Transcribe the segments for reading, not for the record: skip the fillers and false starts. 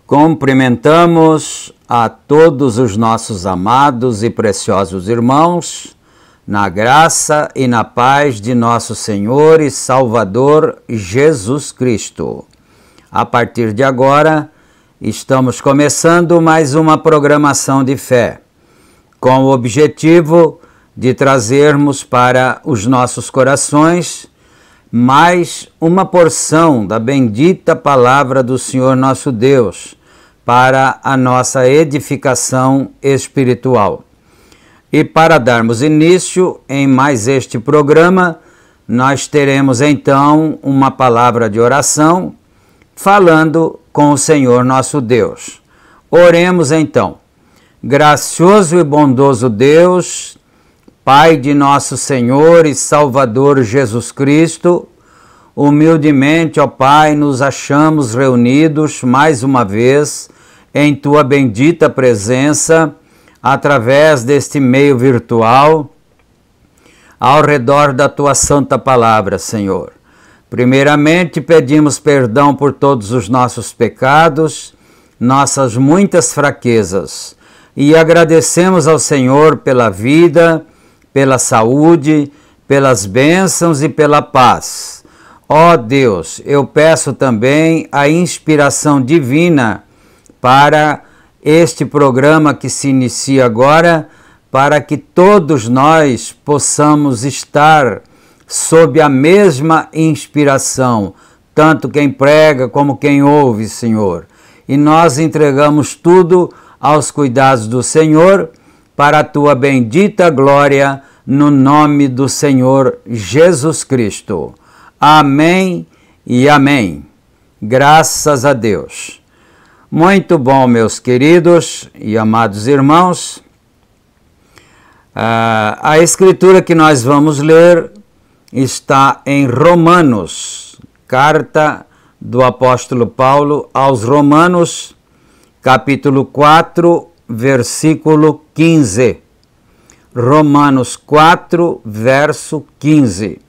Cumprimentamos a todos os nossos amados e preciosos irmãos, na graça e na paz de nosso Senhor e Salvador Jesus Cristo. A partir de agora, estamos começando mais uma programação de fé, com o objetivo de trazermos para os nossos corações mais uma porção da bendita palavra do Senhor nosso Deus, para a nossa edificação espiritual. E para darmos início em mais este programa, nós teremos então uma palavra de oração, falando com o Senhor nosso Deus. Oremos então. Gracioso e bondoso Deus, Pai de nosso Senhor e Salvador Jesus Cristo, humildemente, ó Pai, nos achamos reunidos mais uma vez em Tua bendita presença, através deste meio virtual, ao redor da Tua santa palavra, Senhor. Primeiramente, pedimos perdão por todos os nossos pecados, nossas muitas fraquezas, e agradecemos ao Senhor pela vida, pela saúde, pelas bênçãos e pela paz. Ó Deus, eu peço também a inspiração divina para este programa que se inicia agora, para que todos nós possamos estar sob a mesma inspiração, tanto quem prega como quem ouve, Senhor. E nós entregamos tudo aos cuidados do Senhor, para a tua bendita glória, no nome do Senhor Jesus Cristo. Amém e amém. Graças a Deus. Muito bom, meus queridos e amados irmãos. A escritura que nós vamos ler está em Romanos, carta do apóstolo Paulo aos Romanos, capítulo 4, versículo 15. Romanos 4, verso 15.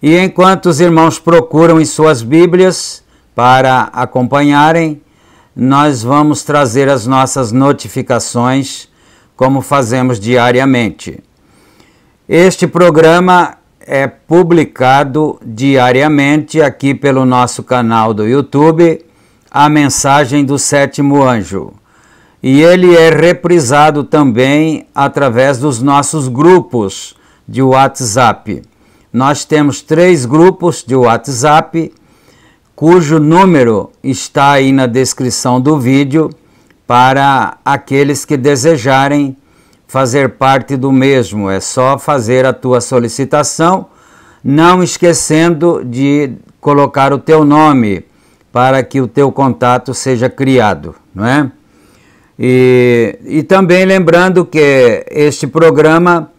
E enquanto os irmãos procuram em suas Bíblias para acompanharem, nós vamos trazer as nossas notificações, como fazemos diariamente. Este programa é publicado diariamente aqui pelo nosso canal do YouTube, A Mensagem do Sétimo Anjo. E ele é reprisado também através dos nossos grupos de WhatsApp. Nós temos 3 grupos de WhatsApp, cujo número está aí na descrição do vídeo, para aqueles que desejarem fazer parte do mesmo. É só fazer a tua solicitação, não esquecendo de colocar o teu nome, para que o teu contato seja criado, não é? E também lembrando que este programa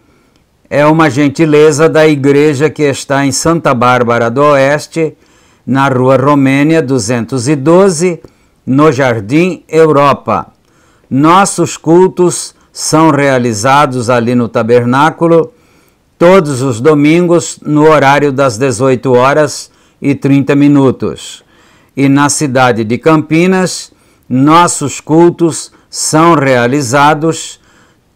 é uma gentileza da igreja que está em Santa Bárbara do Oeste, na Rua Romênia 212, no Jardim Europa. Nossos cultos são realizados ali no tabernáculo todos os domingos no horário das 18h30. E na cidade de Campinas, nossos cultos são realizados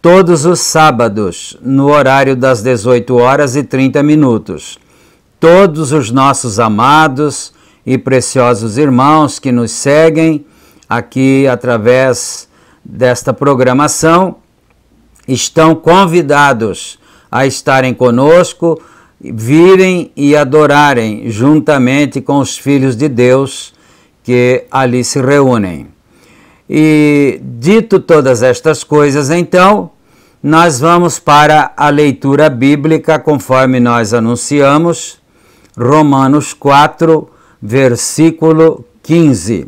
todos os sábados no horário das 18h30. Todos os nossos amados e preciosos irmãos que nos seguem aqui através desta programação estão convidados a estarem conosco, virem e adorarem juntamente com os filhos de Deus que ali se reúnem. E dito todas estas coisas, então, nós vamos para a leitura bíblica conforme nós anunciamos, Romanos 4, versículo 15.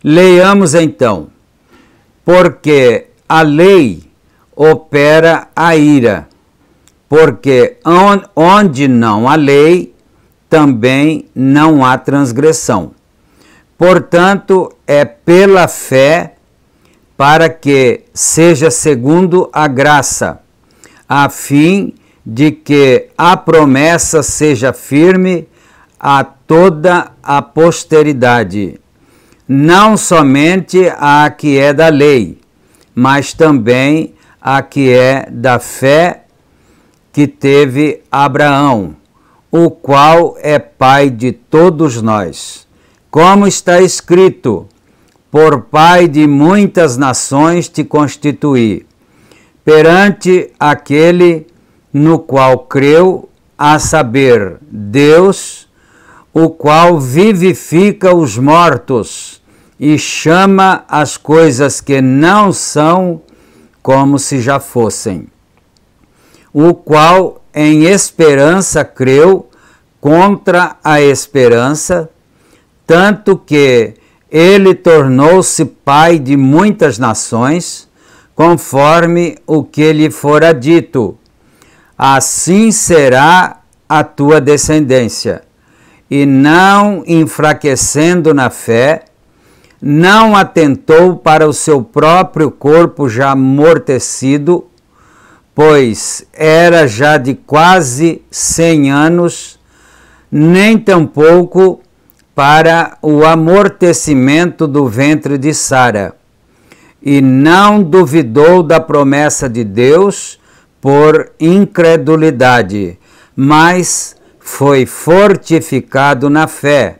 Leiamos então. Porque a lei opera a ira, porque onde não há lei, também não há transgressão. Portanto, é pela fé, para que seja segundo a graça, a fim de que a promessa seja firme a toda a posteridade, não somente a que é da lei, mas também a que é da fé que teve Abraão, o qual é pai de todos nós. Como está escrito: por pai de muitas nações te constituí, perante aquele no qual creu, a saber, Deus, o qual vivifica os mortos e chama as coisas que não são como se já fossem, o qual em esperança creu contra a esperança, tanto que ele tornou-se pai de muitas nações, conforme o que lhe fora dito: assim será a tua descendência. E não enfraquecendo na fé, não atentou para o seu próprio corpo já amortecido, pois era já de quase 100 anos, nem tampouco para o amortecimento do ventre de Sara, e não duvidou da promessa de Deus por incredulidade, mas foi fortificado na fé,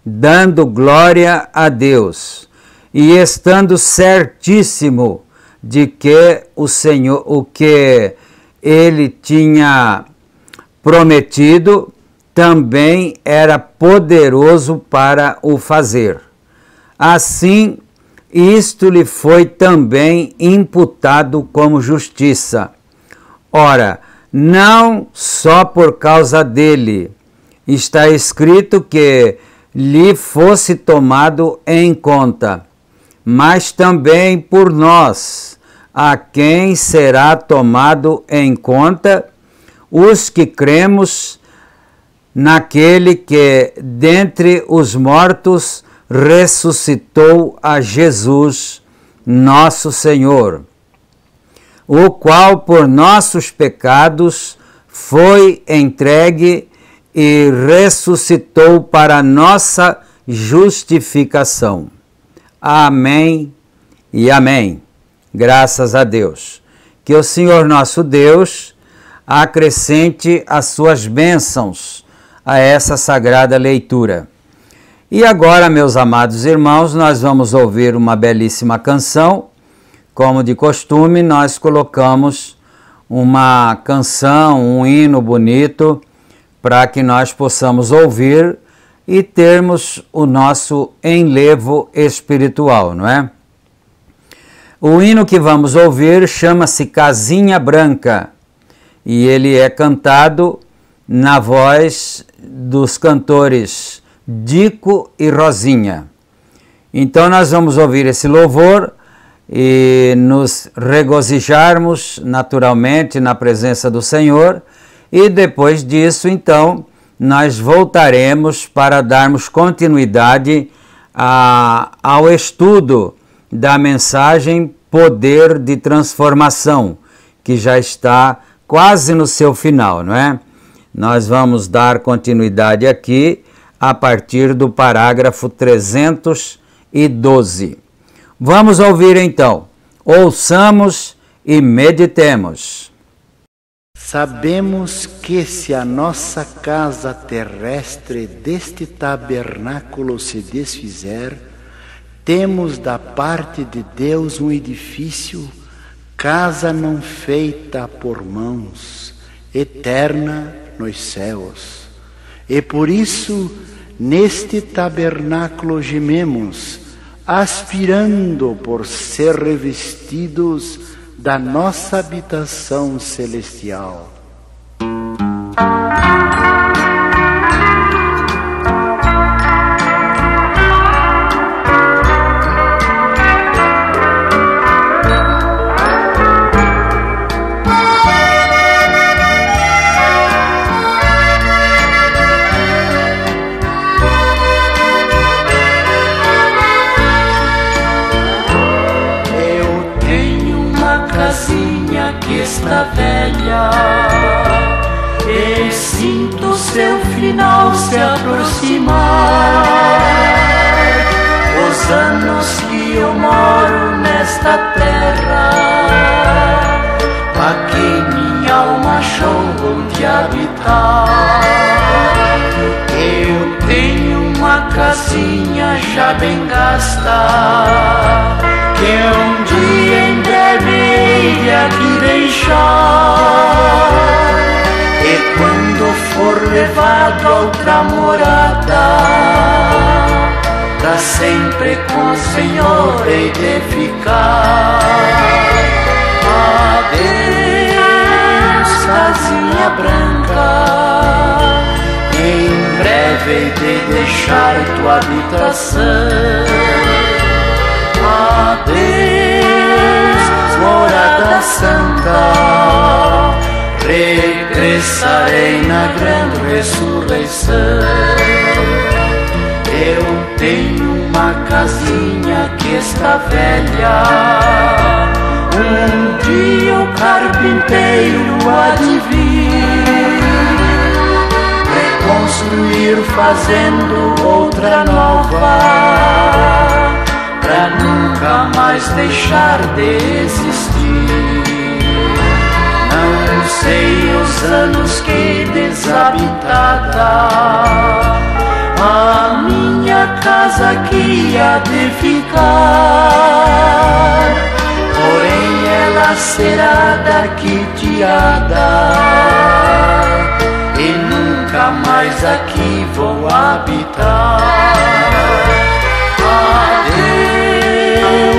dando glória a Deus, e estando certíssimo de que o que ele tinha prometido também era poderoso para o fazer. Assim, isto lhe foi também imputado como justiça. Ora, não só por causa dele, está escrito que lhe fosse tomado em conta, mas também por nós, a quem será tomado em conta, os que cremos naquele que dentre os mortos ressuscitou a Jesus, nosso Senhor, o qual por nossos pecados foi entregue e ressuscitou para nossa justificação. Amém e amém. Graças a Deus. Que o Senhor nosso Deus acrescente as suas bênçãos a essa sagrada leitura. E agora, meus amados irmãos, nós vamos ouvir uma belíssima canção. Como de costume, nós colocamos uma canção, um hino bonito, para que nós possamos ouvir e termos o nosso enlevo espiritual, não é? O hino que vamos ouvir chama-se Casinha Branca e ele é cantado na voz dos cantores Dico e Rosinha. Então nós vamos ouvir esse louvor e nos regozijarmos naturalmente na presença do Senhor, e depois disso então nós voltaremos para darmos continuidade ao estudo da mensagem Poder de Transformação, que já está quase no seu final, não é? Nós vamos dar continuidade aqui a partir do parágrafo 312. Vamos ouvir então. Ouçamos e meditemos. Sabemos que se a nossa casa terrestre deste tabernáculo se desfizer, temos da parte de Deus um edifício, casa não feita por mãos, eterna nos céus. E por isso, neste tabernáculo gememos, aspirando por ser revestidos da nossa habitação celestial. Velha, e sinto seu final se aproximar. Os anos que eu moro nesta terra, aqui minha alma achou onde habitar. Eu tenho uma casinha já bem gasta, que um dia em breve hei aqui deixar. E quando for levado a outra morada, pra sempre com o Senhor hei de ficar. Adeus, casinha branca, em breve hei de deixar tua habitação. Adeus, morada santa, regressarei na grande ressurreição. Eu tenho uma casinha que está velha, um dia o carpinteiro há de vir reconstruir fazendo outra nova, pra nunca mais deixar de existir. Não sei os anos que desabitada a minha casa aqui há de ficar, porém ela será daqui tirada e nunca mais aqui vou habitar. Adeus,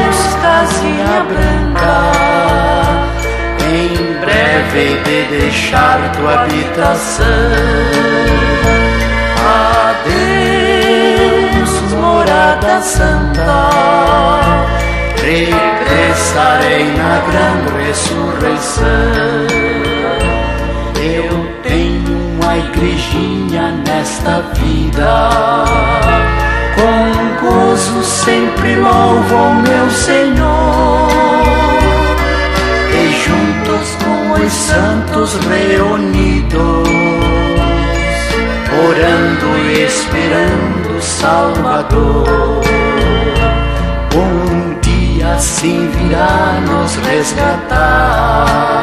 breve de deixar tua habitação. Adeus, morada santa, regressarei na grande ressurreição. Eu tenho uma igrejinha nesta vida, com gozo sempre louvo ao meu Senhor, e juntos com os santos reunidos, orando e esperando o Salvador, um dia assim virá nos resgatar.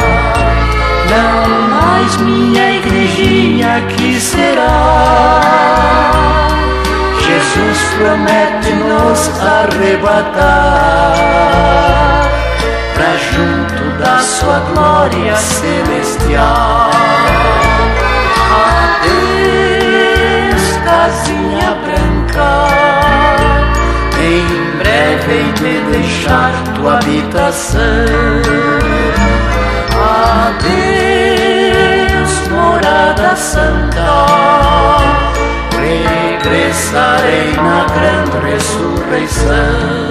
Não mais minha igrejinha aqui será, Jesus promete nos arrebatar pra junto da sua glória celestial. Adeus, casinha branca, em breve hei de deixar tua habitação. Adeus, morada santa, regressarei na grande ressurreição.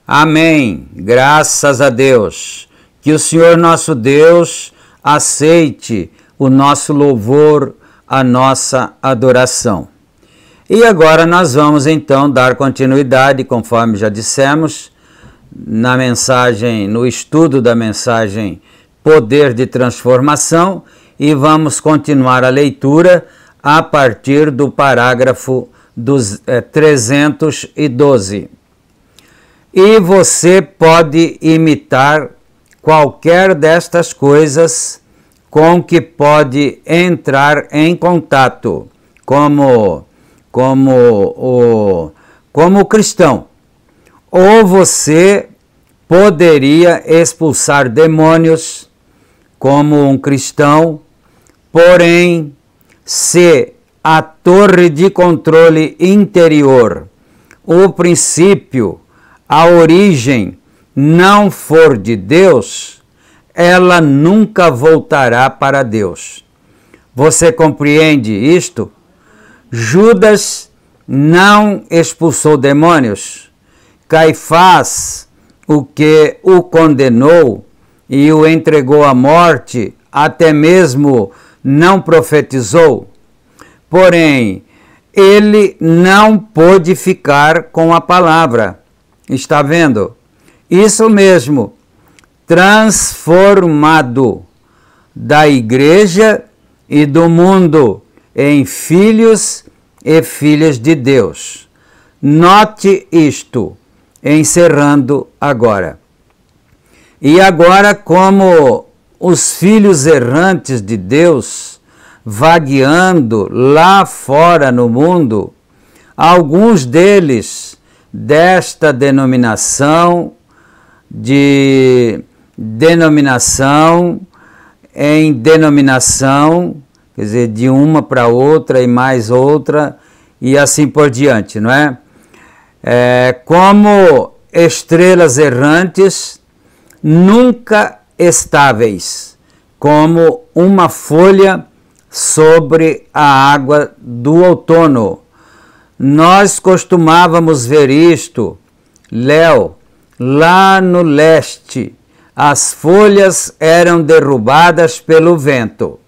Amém. Graças a Deus. Que o Senhor nosso Deus aceite o nosso louvor, a nossa adoração. E agora nós vamos então dar continuidade, conforme já dissemos, na mensagem, no estudo da mensagem Poder de Transformação, e vamos continuar a leitura a partir do parágrafo 312. E você pode imitar qualquer destas coisas com que pode entrar em contato, como cristão. Ou você poderia expulsar demônios como um cristão, porém, se a torre de controle interior, o princípio, a origem não for de Deus, ela nunca voltará para Deus. Você compreende isto? Judas não expulsou demônios. Caifás, o que o condenou e o entregou à morte, até mesmo não profetizou. Porém, ele não pôde ficar com a palavra. Está vendo? Isso mesmo, transformado da igreja e do mundo em filhos e filhas de Deus. Note isto, encerrando agora. E agora, como os filhos errantes de Deus, vagueando lá fora no mundo, alguns deles desta denominação em denominação, quer dizer, de uma para outra e mais outra, e assim por diante, não é? Como estrelas errantes, nunca estáveis, como uma folha sobre a água do outono. Nós costumávamos ver isto, Léo, lá no leste. As folhas eram derrubadas pelo vento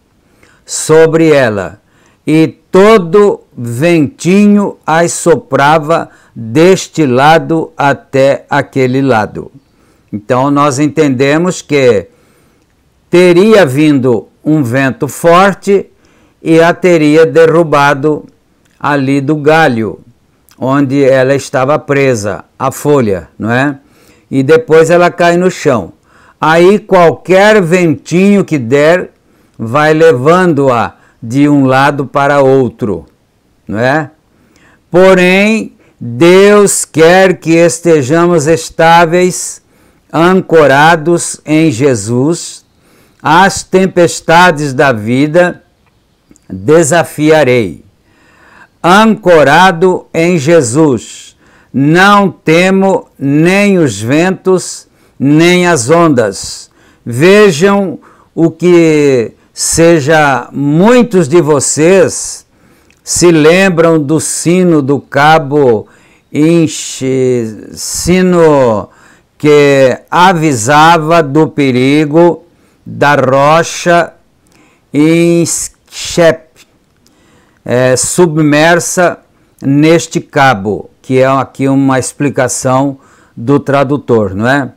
sobre ela, e todo ventinho as soprava deste lado até aquele lado. Então nós entendemos que teria vindo um vento forte e a teria derrubado ali do galho, onde ela estava presa, a folha, não é? E depois ela cai no chão. Aí qualquer ventinho que der vai levando-a de um lado para outro, não é? Porém, Deus quer que estejamos estáveis, ancorados em Jesus. As tempestades da vida desafiarei. Ancorado em Jesus, não temo nem os ventos, nem as ondas. Vejam o que seja, muitos de vocês se lembram do sino do cabo Inche, sino que avisava do perigo da rocha submersa neste cabo, que é aqui uma explicação do tradutor, não é?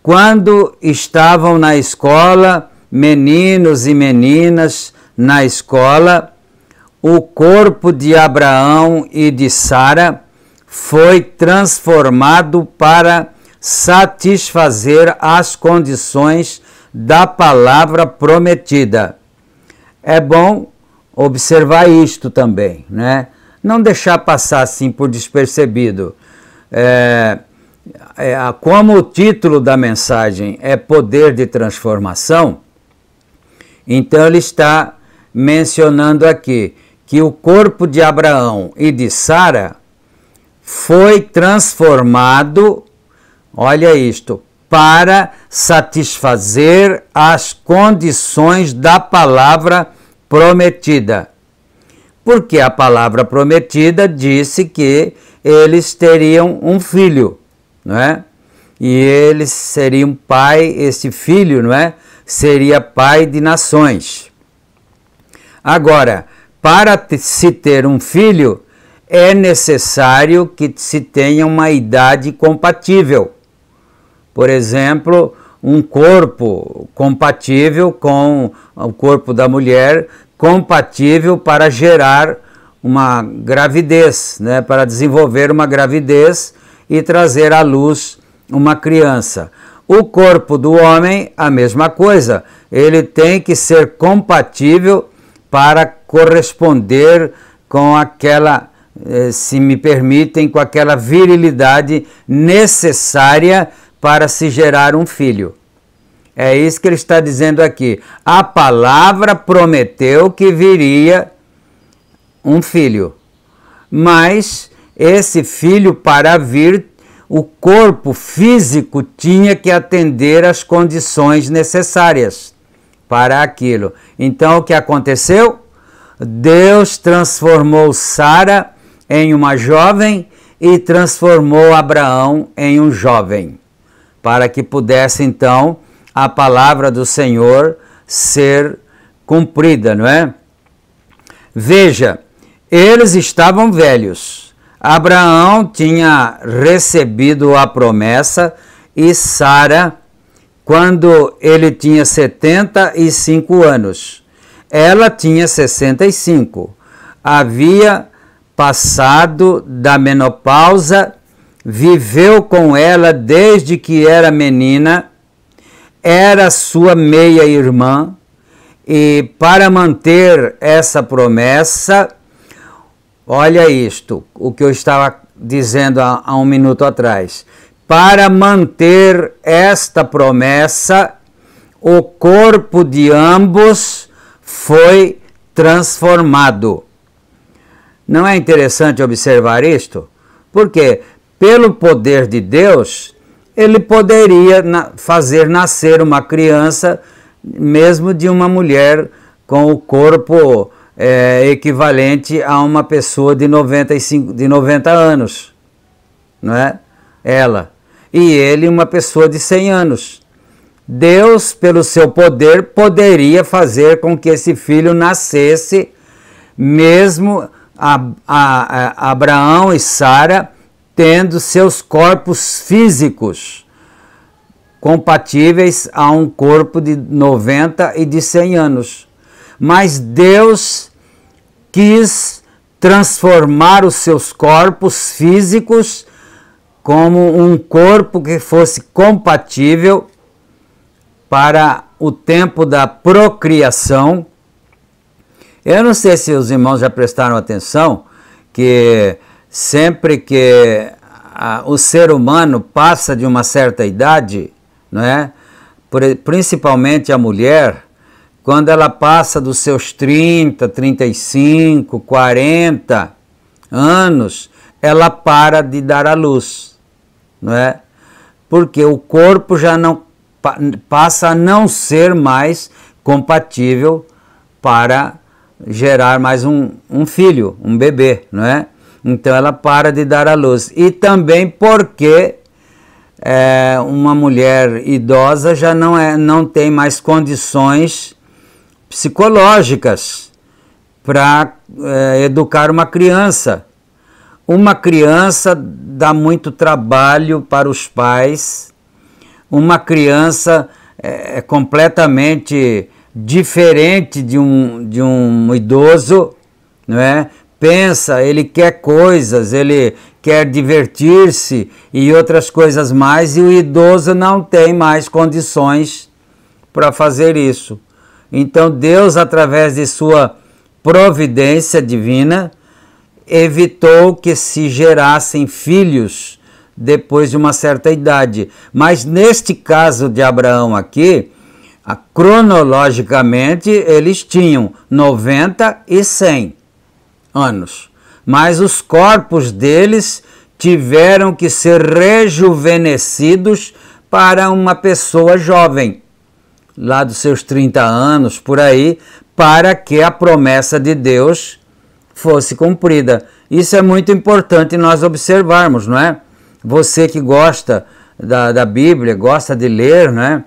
Quando estavam na escola, meninos e meninas na escola, o corpo de Abraão e de Sara foi transformado para satisfazer as condições da palavra prometida. É bom observar isto também, né? Não deixar passar assim por despercebido. Como o título da mensagem é Poder de Transformação, então ele está mencionando aqui que o corpo de Abraão e de Sara foi transformado, olha isto, para satisfazer as condições da palavra prometida. Porque a palavra prometida disse que eles teriam um filho, não é? E eles seriam pai, esse filho, não é? Seria pai de nações. Agora, para se ter um filho, é necessário que se tenha uma idade compatível. Por exemplo, um corpo compatível com o corpo da mulher, compatível para gerar uma gravidez, né? Para desenvolver uma gravidez e trazer à luz uma criança. O corpo do homem, a mesma coisa, ele tem que ser compatível para corresponder com aquela, se me permitem, com aquela virilidade necessária para se gerar um filho. É isso que ele está dizendo aqui. A palavra prometeu que viria um filho, mas esse filho, para vir, o corpo físico tinha que atender às condições necessárias para aquilo. Então, o que aconteceu? Deus transformou Sara em uma jovem e transformou Abraão em um jovem, para que pudesse, então, a palavra do Senhor ser cumprida, não é? Veja, eles estavam velhos. Abraão tinha recebido a promessa e Sara, quando ele tinha 75 anos, ela tinha 65. Havia passado da menopausa, viveu com ela desde que era menina, era sua meia-irmã, e para manter essa promessa, olha isto, o que eu estava dizendo há um minuto atrás. Para manter esta promessa, o corpo de ambos foi transformado. Não é interessante observar isto? Porque, pelo poder de Deus, ele poderia fazer nascer uma criança, mesmo de uma mulher com o corpo equivalente a uma pessoa de 90 anos, não é? Ela. E ele, uma pessoa de 100 anos. Deus, pelo seu poder, poderia fazer com que esse filho nascesse, mesmo Abraão e Sara tendo seus corpos físicos compatíveis a um corpo de 90 e de 100 anos. Mas Deus quis transformar os seus corpos físicos como um corpo que fosse compatível para o tempo da procriação. Eu não sei se os irmãos já prestaram atenção que sempre que o ser humano passa de uma certa idade, não é? Principalmente a mulher, quando ela passa dos seus 30, 35, 40 anos, ela para de dar à luz, não é? Porque o corpo já não passa a não ser mais compatível para gerar mais um filho, um bebê, não é? Então ela para de dar à luz. E também porque uma mulher idosa já não tem mais condições psicológicas para educar uma criança. Uma criança dá muito trabalho para os pais. Uma criança é completamente diferente de um idoso, não é? Pensa, ele quer coisas, ele quer divertir-se e outras coisas mais, e o idoso não tem mais condições para fazer isso. Então Deus, através de sua providência divina, evitou que se gerassem filhos depois de uma certa idade. Mas neste caso de Abraão aqui, cronologicamente eles tinham 90 e 100 anos. Mas os corpos deles tiveram que ser rejuvenescidos para uma pessoa jovem, lá dos seus 30 anos, por aí, para que a promessa de Deus fosse cumprida. Isso é muito importante nós observarmos, não é? Você que gosta da Bíblia, gosta de ler, não é?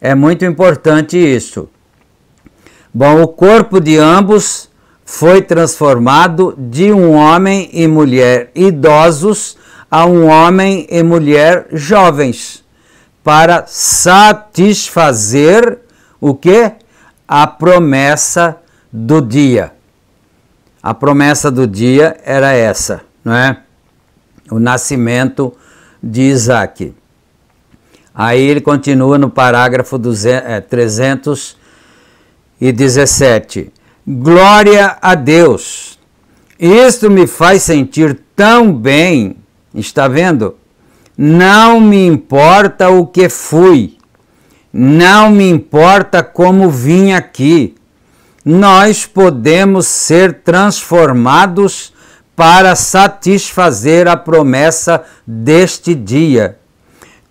É muito importante isso. Bom, o corpo de ambos foi transformado de um homem e mulher idosos a um homem e mulher jovens, para satisfazer o quê? A promessa do dia. A promessa do dia era essa, não é? O nascimento de Isaac. Aí ele continua no parágrafo 317. Glória a Deus! Isto me faz sentir tão bem, está vendo? Não me importa o que fui, não me importa como vim aqui. Nós podemos ser transformados para satisfazer a promessa deste dia.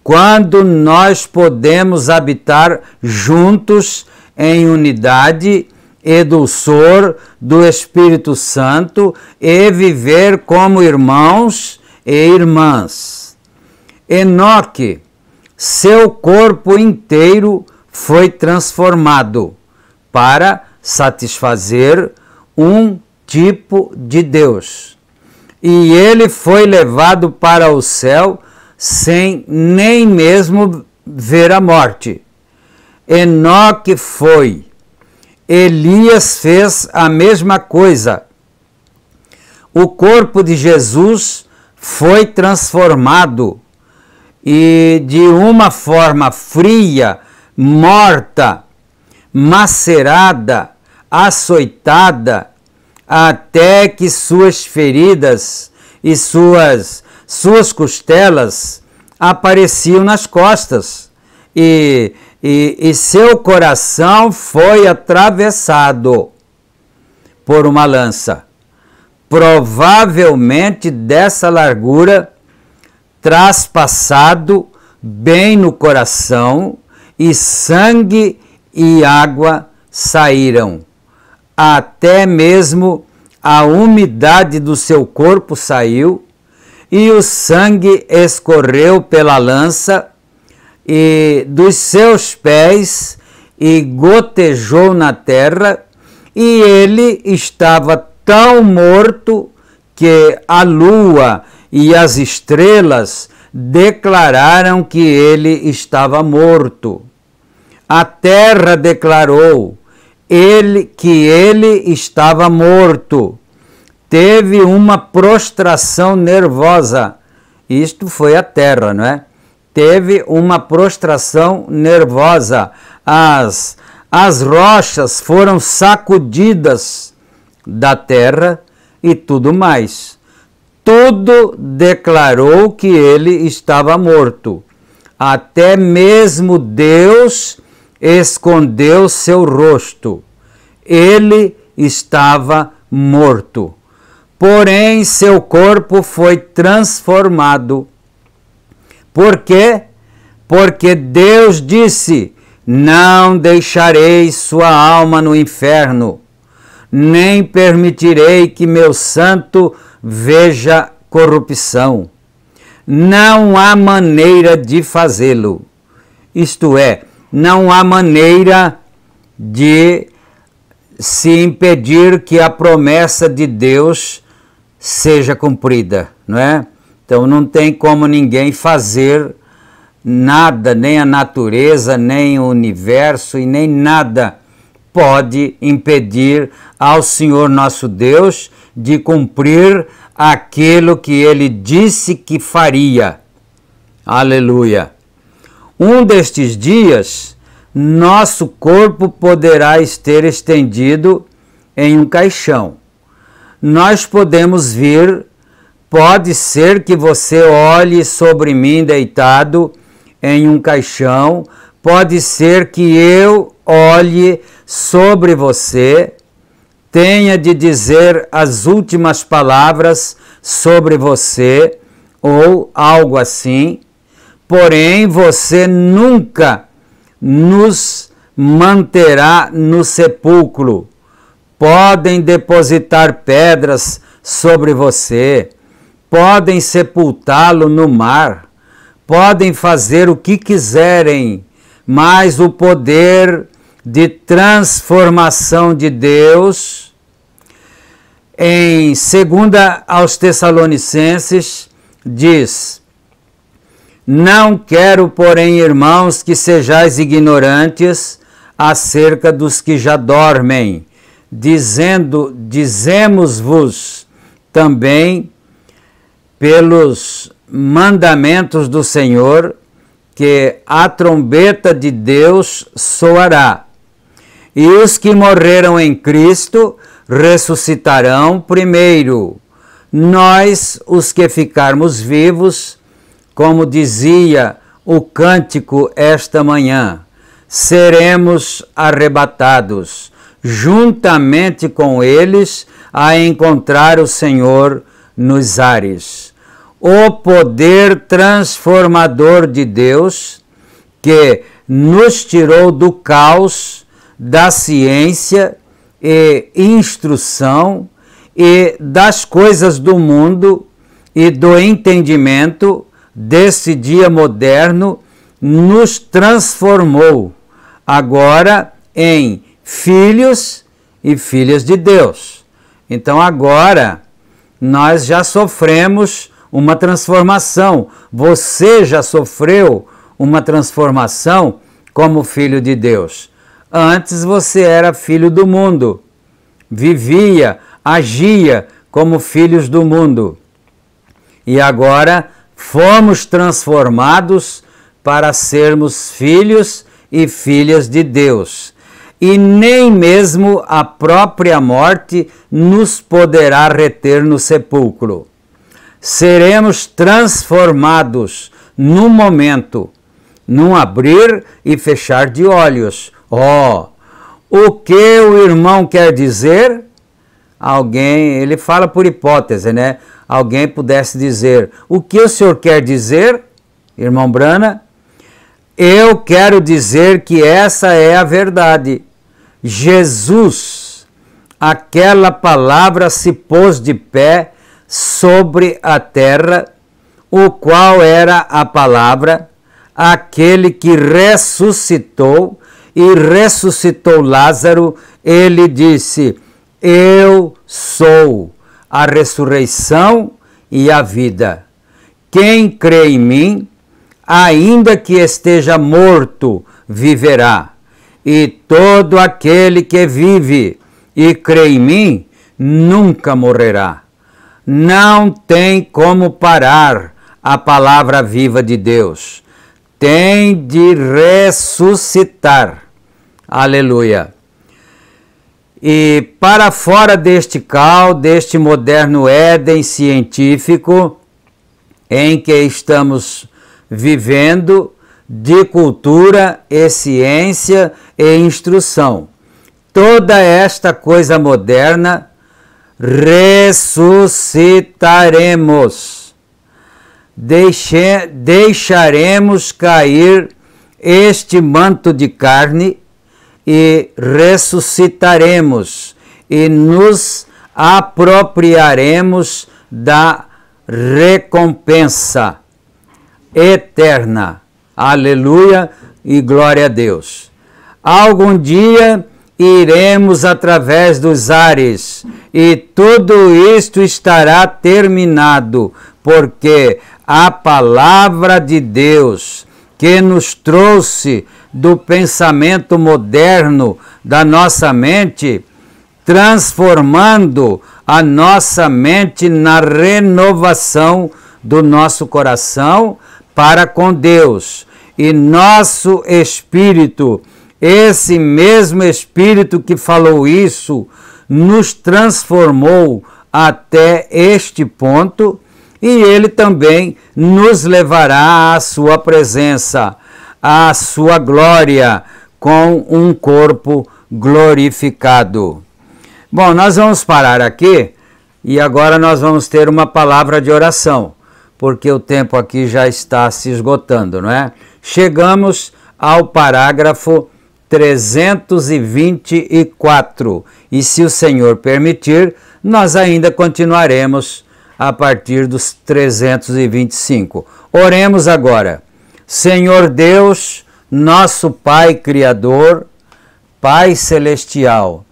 Quando nós podemos habitar juntos em unidade e dulçor do Espírito Santo e viver como irmãos e irmãs. Enoque, seu corpo inteiro foi transformado para satisfazer um tipo de Deus. E ele foi levado para o céu sem nem mesmo ver a morte. Enoque foi. Elias fez a mesma coisa. O corpo de Jesus foi transformado e de uma forma fria, morta, macerada, açoitada, até que suas feridas e suas costelas apareciam nas costas e seu coração foi atravessado por uma lança, provavelmente dessa largura, traspassado bem no coração, e sangue e água saíram. Até mesmo a umidade do seu corpo saiu, e o sangue escorreu pela lança e dos seus pés e gotejou na terra, e ele estava tão morto que a lua e as estrelas declararam que ele estava morto. A terra declarou que ele estava morto. Teve uma prostração nervosa. Isto foi a terra, não é? Teve uma prostração nervosa. As rochas foram sacudidas da terra e tudo mais. Tudo declarou que ele estava morto. Até mesmo Deus escondeu seu rosto. Ele estava morto. porém seu corpo foi transformado. Por quê? Porque Deus disse: não deixarei sua alma no inferno, nem permitirei que meu santo veja corrupção. Não há maneira de fazê-lo. Isto é, não há maneira de se impedir que a promessa de Deus seja cumprida, não é? Então não tem como ninguém fazer nada, nem a natureza, nem o universo e nem nada pode impedir ao Senhor nosso Deus de cumprir aquilo que Ele disse que faria. Aleluia! Um destes dias, nosso corpo poderá estar estendido em um caixão. Nós podemos vir, pode ser que você olhe sobre mim deitado em um caixão, pode ser que eu olhe sobre você, tenha de dizer as últimas palavras sobre você, ou algo assim, porém você nunca nos manterá no sepulcro. Podem depositar pedras sobre você, podem sepultá-lo no mar, podem fazer o que quiserem, mas o poder de transformação de Deus, em 2 aos Tessalonicenses, diz: não quero, porém, irmãos, que sejais ignorantes acerca dos que já dormem, dizemos-vos também pelos mandamentos do Senhor, que a trombeta de Deus soará, e os que morreram em Cristo ressuscitarão primeiro. Nós, os que ficarmos vivos, como dizia o cântico esta manhã, seremos arrebatados, juntamente com eles, a encontrar o Senhor nos ares. O poder transformador de Deus, que nos tirou do caos da ciência e instrução e das coisas do mundo e do entendimento desse dia moderno, nos transformou agora em filhos e filhas de Deus. Então agora nós já sofremos uma transformação. Você já sofreu uma transformação como filho de Deus. Antes você era filho do mundo, vivia, agia como filhos do mundo. E agora fomos transformados para sermos filhos e filhas de Deus. E nem mesmo a própria morte nos poderá reter no sepulcro. Seremos transformados num momento, num abrir e fechar de olhos. O que o irmão quer dizer? Alguém, ele fala por hipótese, né? Alguém pudesse dizer: o que o senhor quer dizer, irmão Brana? Eu quero dizer que essa é a verdade. Jesus, aquela palavra se pôs de pé sobre a terra, o qual era a palavra, aquele que ressuscitou e ressuscitou Lázaro. Ele disse: eu sou a ressurreição e a vida. Quem crê em mim, ainda que esteja morto, viverá. E todo aquele que vive e crê em mim, nunca morrerá. Não tem como parar a palavra viva de Deus. Tem de ressuscitar. Aleluia. E para fora deste caos, deste moderno Éden científico em que estamos vivendo, de cultura e ciência e instrução, toda esta coisa moderna ressuscitaremos. Deixaremos cair este manto de carne e ressuscitaremos e nos apropriaremos da recompensa eterna. Aleluia e glória a Deus. Algum dia iremos através dos ares e tudo isto estará terminado, porque a palavra de Deus que nos trouxe do pensamento moderno da nossa mente, transformando a nossa mente na renovação do nosso coração para com Deus. E nosso espírito, esse mesmo espírito que falou isso, nos transformou até este ponto, e ele também nos levará à sua presença, à sua glória, com um corpo glorificado. Bom, nós vamos parar aqui e agora nós vamos ter uma palavra de oração, porque o tempo aqui já está se esgotando, não é? Chegamos ao parágrafo 324 e, se o Senhor permitir, nós ainda continuaremos a partir dos 325. Oremos agora. Senhor Deus, nosso Pai Criador, Pai Celestial,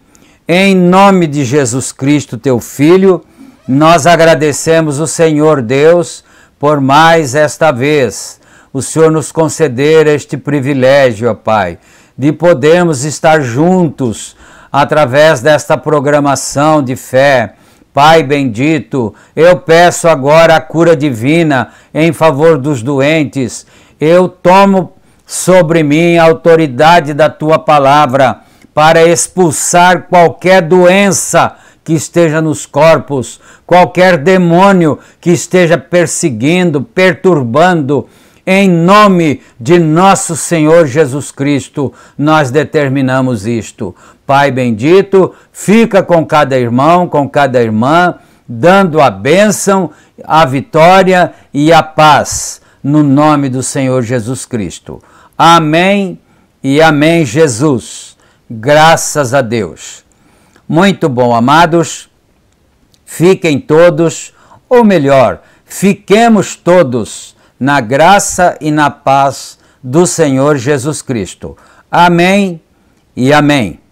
em nome de Jesus Cristo, teu Filho, nós agradecemos o Senhor Deus por mais esta vez o Senhor nos conceder este privilégio, ó Pai, de podermos estar juntos através desta programação de fé. Pai bendito, eu peço agora a cura divina em favor dos doentes. Eu tomo sobre mim a autoridade da tua palavra para expulsar qualquer doença que esteja nos corpos, qualquer demônio que esteja perseguindo, perturbando. Em nome de nosso Senhor Jesus Cristo, nós determinamos isto. Pai bendito, fica com cada irmão, com cada irmã, dando a bênção, a vitória e a paz, no nome do Senhor Jesus Cristo. Amém e amém, Jesus. Graças a Deus. Muito bom, amados. Fiquem todos, ou melhor, fiquemos todos na graça e na paz do Senhor Jesus Cristo. Amém e amém.